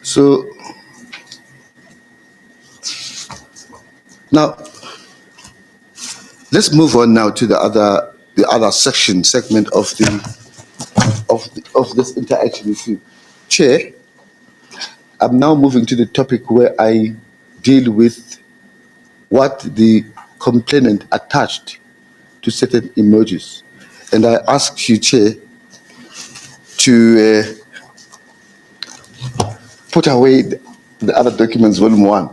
So now let's move on now to the other segment of this interaction with you, Chair. I'm now moving to the topic where I deal with what the complainant attached to certain emojis, and I ask you, Chair, to put away the other documents, volume 1,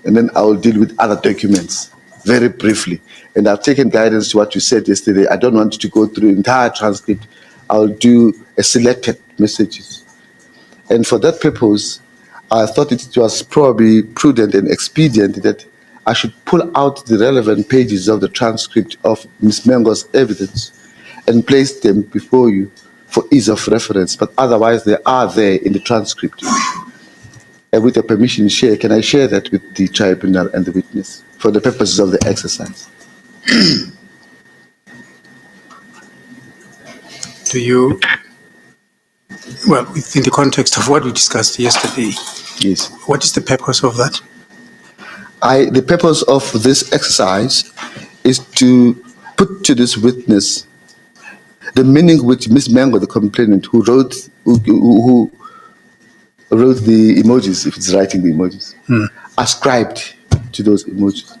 and then I will deal with other documents very briefly. And I've taken guidance to what you said yesterday. I don't want to go through the entire transcript. I'll do a selected messages. And for that purpose, I thought it was probably prudent and expedient that I should pull out the relevant pages of the transcript of Ms. Mengo's evidence and place them before you for ease of reference, but otherwise they are there in the transcript. And with your permission, Chair, can I share that with the tribunal and the witness for the purposes of the exercise? Do you, well, within the context of what we discussed yesterday, Yes. what is the purpose of that? The purpose of this exercise is to put to this witness the meaning which Ms. Mengo, the complainant, who wrote the emojis, if it's writing the emojis, ascribed to those emojis.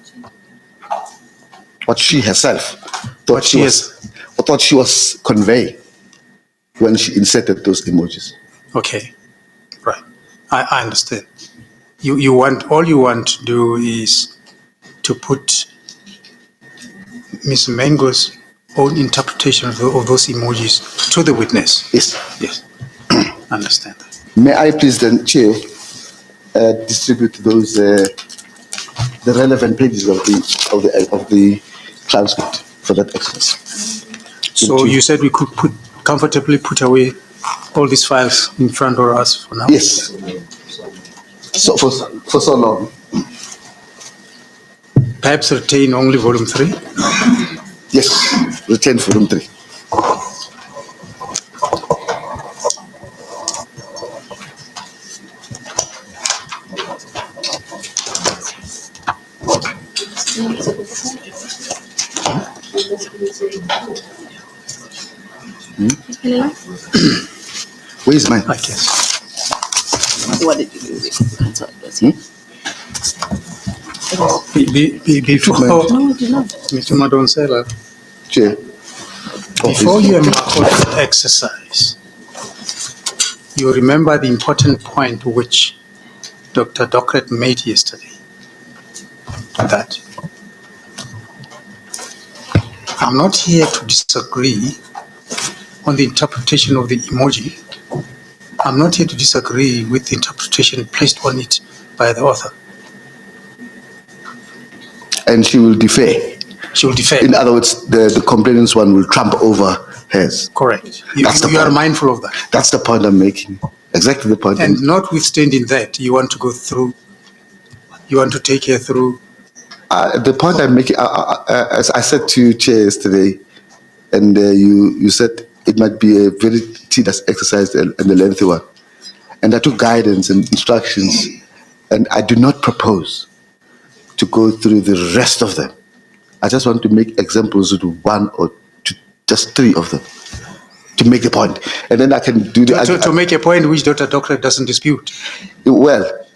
What she herself thought she was conveying when she inserted those emojis. Okay, right. I understand. You want, all you want to do is to put Ms. Mengo's own interpretation of those emojis to the witness. Yes. Yes. Understand that. May I please then, Chair, distribute those the relevant pages of the transcript for that exercise. So you said we could comfortably put away all these files in front of us for now? Yes. So for so long. Perhaps retain only volume 3? Yes, retain volume 3. Where is mine? I guess. What did you do with it? Before, No, I did not. Mr. Madonsela, Chair. before you embark on the exercise, you remember the important point which Dr. Docret made yesterday, that I'm not here to disagree on the interpretation of the emoji. I'm not here to disagree with the interpretation placed on it by the author. And she will defer. She will defer. In other words, the complainant's one will trump over hers. Correct. You point. are mindful of that. That's the point I'm making. Exactly the point. And notwithstanding that, you want to go through, you want to take her through. The point I'm making, as I said to you, Chair, yesterday, and you said it might be a very tedious exercise and a lengthy one. And I took guidance and instructions, and I do not propose to go through the rest of them. I just want to make examples with one or two, just 3 of them, to make the point. And then I can do to make a point which Dr. Docret doesn't dispute. Well,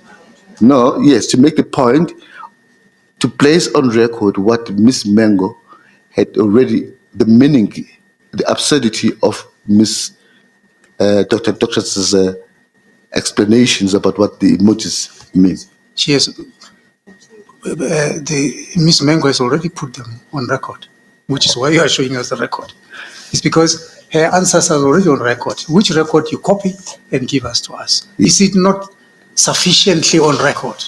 no, yes, to make the point, to place on record what Ms. Mengo had already, the meaning, the absurdity of Ms. Dr. Docret's explanations about what the emojis mean. She has, Ms. Mengo has already put them on record, which is why you are showing us the record. It's because her answers are already on record, which record you copy and give us to us. Is it not sufficiently on record?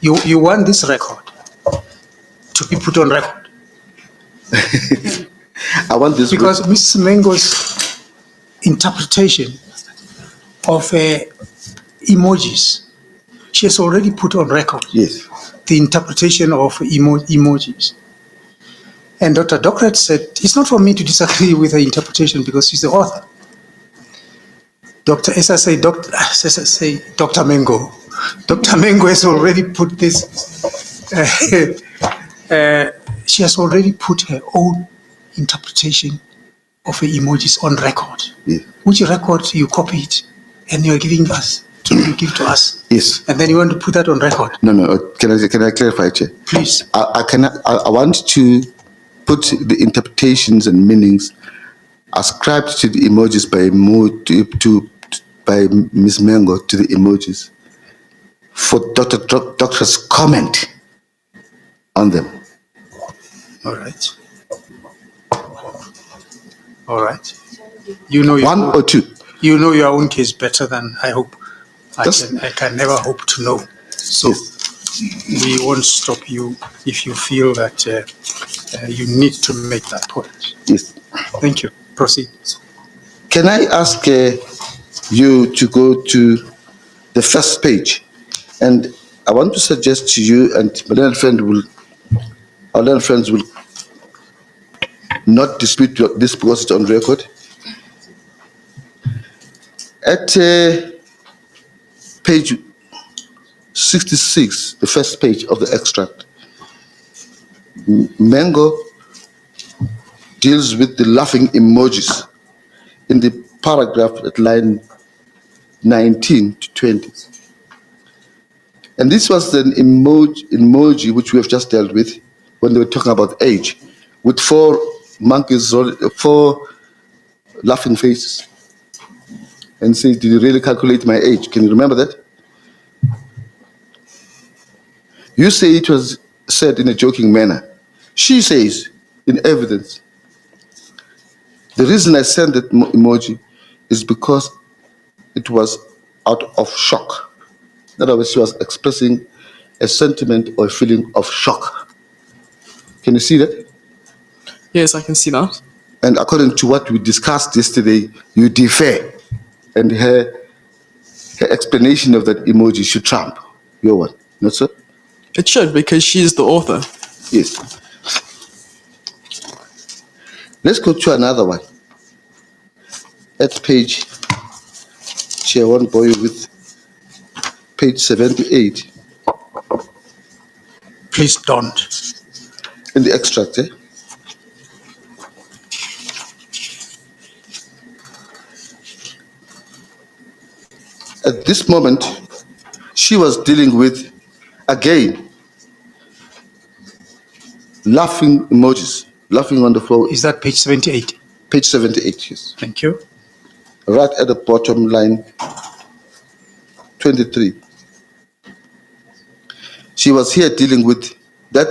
You want this record to be put on record. I want this because Mrs. Mengo's interpretation of emojis, she has already put on record. Yes. The interpretation of emojis. And Dr. Docret said, it's not for me to disagree with her interpretation because she's the author. Dr. Dr. Mengo. Dr. Mengo has already put this. She has already put her own interpretation of the emojis on record. Yeah. Which record you copied and you're giving us you give to us. Yes. And then you want to put that on record. No. Can I clarify, Chair? Please. I want to put the interpretations and meanings ascribed to the emojis by Ms. Mengo to the emojis for Doctor's comment on them. All right. All right. You know One or two? You know your own case better than I hope. I Yes. can never hope to know. So Yes. we won't stop you if you feel that you need to make that point. Yes. Thank you. Proceed. Can I ask you to go to the first page? And I want to suggest to you, and our learned friends will not dispute this because it's on record. At page 66, the first page of the extract, Mengo deals with the laughing emojis in the paragraph at line 19 to 20. And this was an emoji which we have just dealt with when they were talking about age, with four laughing faces. And say, did you really calculate my age? Can you remember that? You say it was said in a joking manner. She says, in evidence, the reason I sent that emoji is because it was out of shock. In other words, she was expressing a sentiment or a feeling of shock. Can you see that? Yes, I can see that. And according to what we discussed yesterday, you defer. And her explanation of that emoji should trump your one. Not so? It should, because she's the author. Yes. Let's go to another one. At page, Chair, one boy with page 78. Please don't. In the extract, eh? At this moment, she was dealing with, again, laughing emojis, laughing on the floor. Is that page 78? Page 78, yes. Thank you. Right at the bottom, line 23. She was here dealing with that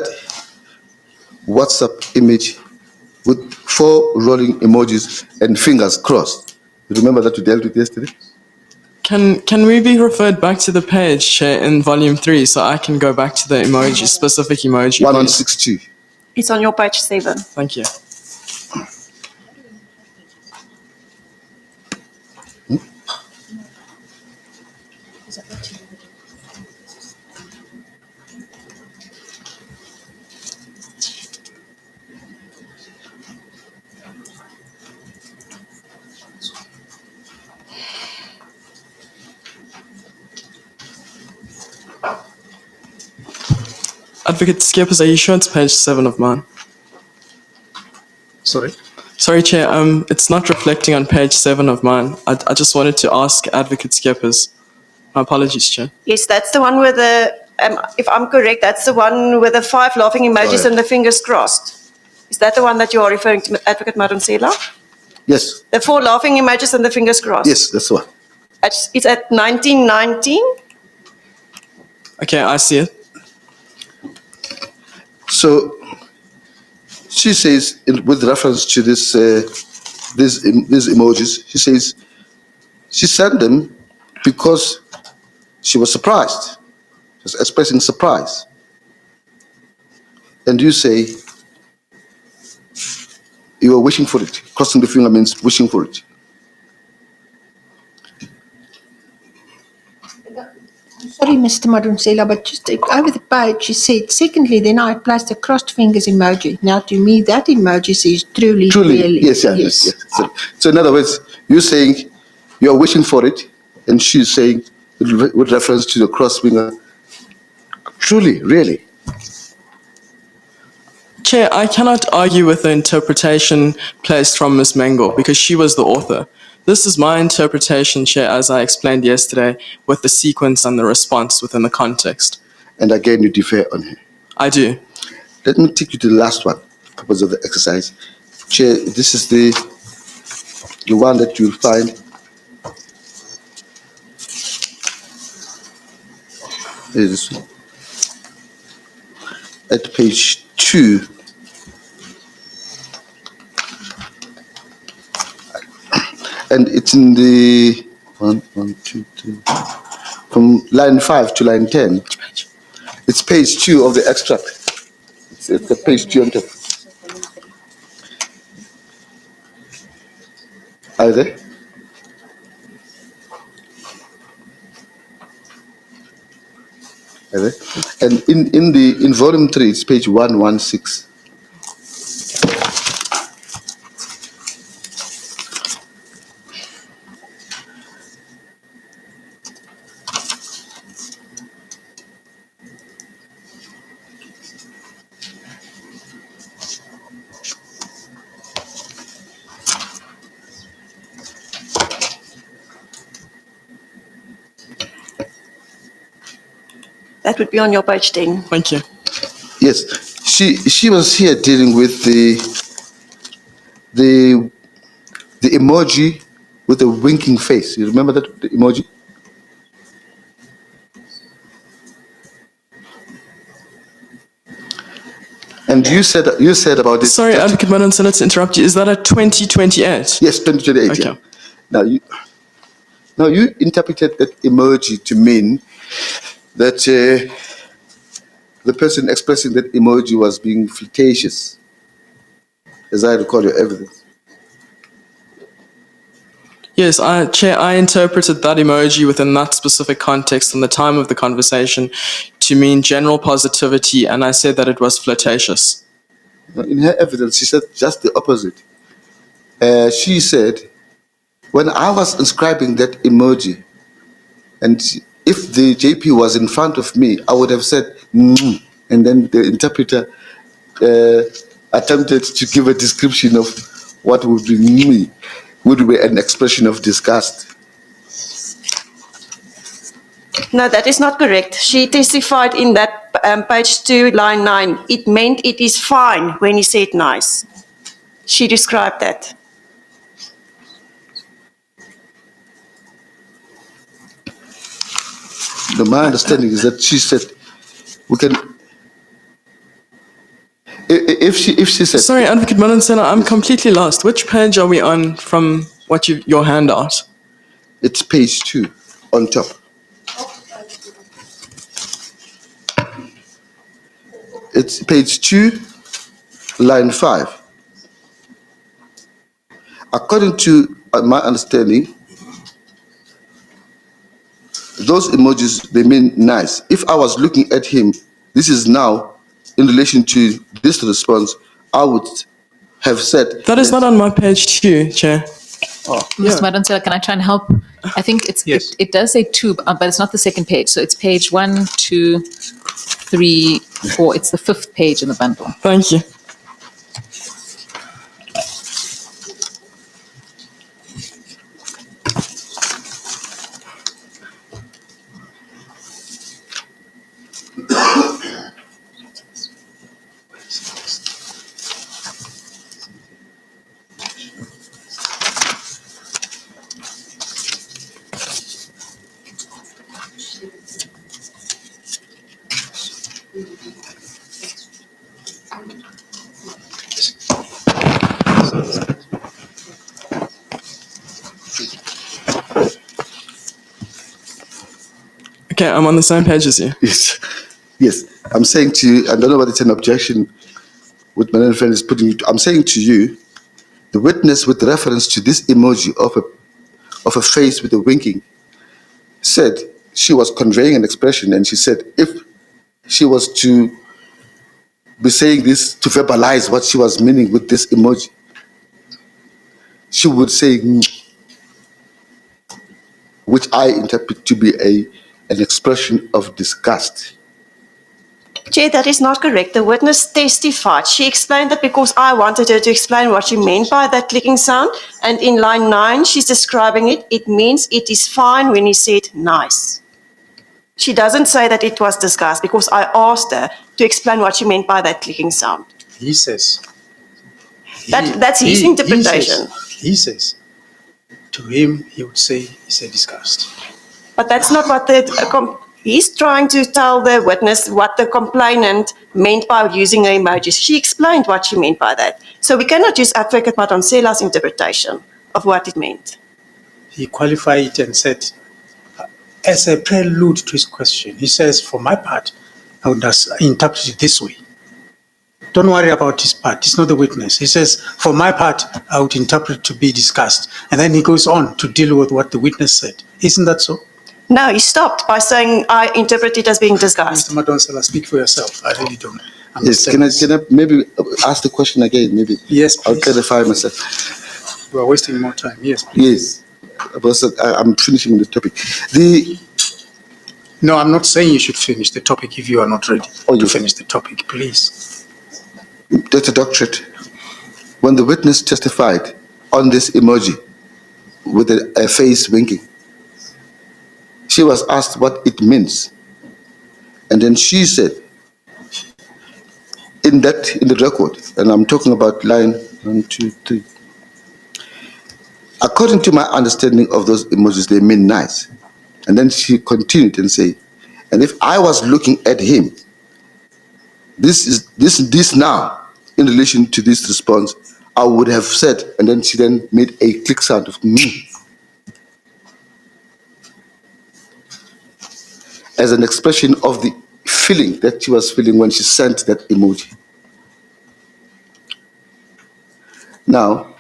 WhatsApp image with four rolling emojis and fingers crossed. You remember that we dealt with yesterday? Can we be referred back to the page, Chair, in volume 3 so I can go back to the emoji, specific emoji? 162. It's on your page 7. Thank you. Advocate Skippers, are you sure it's page 7 of mine? Sorry? Sorry, Chair, it's not reflecting on page 7 of mine. I just wanted to ask Advocate Skippers. My apologies, Chair. Yes, that's the one with the, if I'm correct, that's the one with the 5 laughing emojis and the fingers crossed. Is that the one that you are referring to, Advocate Madonsela? Yes, The 4 laughing emojis and the fingers crossed? yes, that's the one. It's at 1919. Okay, I see it. So she says, with reference to these emojis, she says she sent them because she was surprised. She was expressing surprise. And you say you were wishing for it. Crossing the finger means wishing for it. Sorry, Mr. Madonsela, but just over the page, she said, secondly, then I placed the crossed fingers emoji. Now, to me, that emoji says truly, really. Yes. So in other words, you're saying You are wishing for it, and she's saying, with reference to the cross finger. Truly, really. Chair, I cannot argue with the interpretation placed from Ms. Mengo because she was the author. This is my interpretation, Chair, as I explained yesterday, with the sequence and the response within the context. And again, you defer on her. I do. Let me take you to the last one, for purpose of the exercise. Chair, this is the one that you'll find. Here is this one. At page 2. And it's in the one, two, three, from line 5 to line 10. It's page 2 of the extract. It's the page 2 on top. Are you there? Are you there? And in volume 3, it's page 116. That would be on your page 10. Thank you. Yes, she was here dealing with the emoji with the winking face. You remember that the emoji? And you said about this. Sorry, Advocate Madonsela, to interrupt you. Is that a 2028? Yes, 2028. Okay. Yeah. Now you interpreted that emoji to mean that the person expressing that emoji was being flirtatious, as I recall your evidence. Yes, Chair, I interpreted that emoji within that specific context and the time of the conversation to mean general positivity, and I said that it was flirtatious. In her evidence, she said just the opposite. She said, when I was inscribing that emoji, and if the JP was in front of me, I would have said, and then the interpreter attempted to give a description of what would be an expression of disgust. No, that is not correct. She testified in that page 2, line 9. It meant it is fine when he said nice. She described that. My understanding is that she said we can. If she said. Sorry, Advocate Madonsela, I'm completely lost. Which page are we on from what your handout? It's page 2 on top. It's page 2, line 5. According to my understanding, those emojis, they mean nice. If I was looking at him, this is now in relation to this response, I would have said. That is not on my page 2, Chair. Mr. Madonsela, can I try and help? I think Yes. it does say 2, but it's not the second page. So it's page 1, 2, 3, 4. It's the 5th page in the bundle. Thank you. Okay, I'm on the same page as you. Yes, yes. I'm saying to you, I don't know whether it's an objection what my little friend is putting. I'm saying to you, the witness with reference to this emoji of a face with a winking said she was conveying an expression, and she said if she was to be saying this to verbalize what she was meaning with this emoji, she would say which I interpret to be an expression of disgust. Chair, that is not correct. The witness testified. She explained that because I wanted her to explain what she meant by that clicking sound. And in line 9, she's describing it. It means it is fine when he said nice. She doesn't say that it was disgust because I asked her to explain what she meant by that clicking sound. He says. That's his interpretation. He says. To him, he would say it's a disgust. But that's not what he's trying to tell the witness what the complainant meant by using her emojis. She explained what she meant by that. So we cannot use Advocate Madonsela's interpretation of what it meant. He qualified it and said, as a prelude to his question, he says, for my part, I would interpret it this way. Don't worry about his part. It's not the witness. He says, for my part, I would interpret it to be disgust. And then he goes on to deal with what the witness said. Isn't that so? No, he stopped by saying, I interpret it as being disgust. Mr. Madonsela, speak for yourself. I really don't Yes, understand. can I maybe ask the question again? Maybe Yes, I'll please. clarify myself. We are wasting more time. Yes, please. Yes, I'm finishing the topic. No, I'm not saying you should finish the topic if you are not ready Oh, to you- finish the topic, please. That's a doctorate. When the witness testified on this emoji with a face winking, she was asked what it means. And then she said, in the record, and I'm talking about line 1, 2, 3. According to my understanding of those emojis, they mean nice. And then she continued and said, and if I was looking at him, this now, in relation to this response, I would have said, and then she then made a click sound of me as an expression of the feeling that she was feeling when she sent that emoji. Now,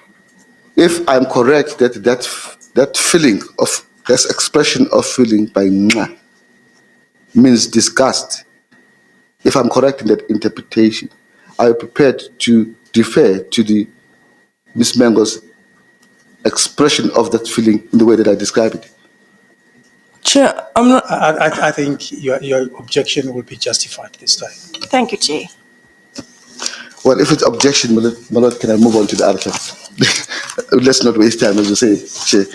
if I'm correct that feeling of, that expression of feeling by mwah means disgust, if I'm correct in that interpretation, I am prepared to defer to the Ms. Mengo's expression of that feeling in the way that I describe it. Chair, I'm not. I think your objection will be justified this time. Thank you, Chair. Well, if it's objection, my lord, can I move on to the other case? Let's not waste time, as you say, Chair.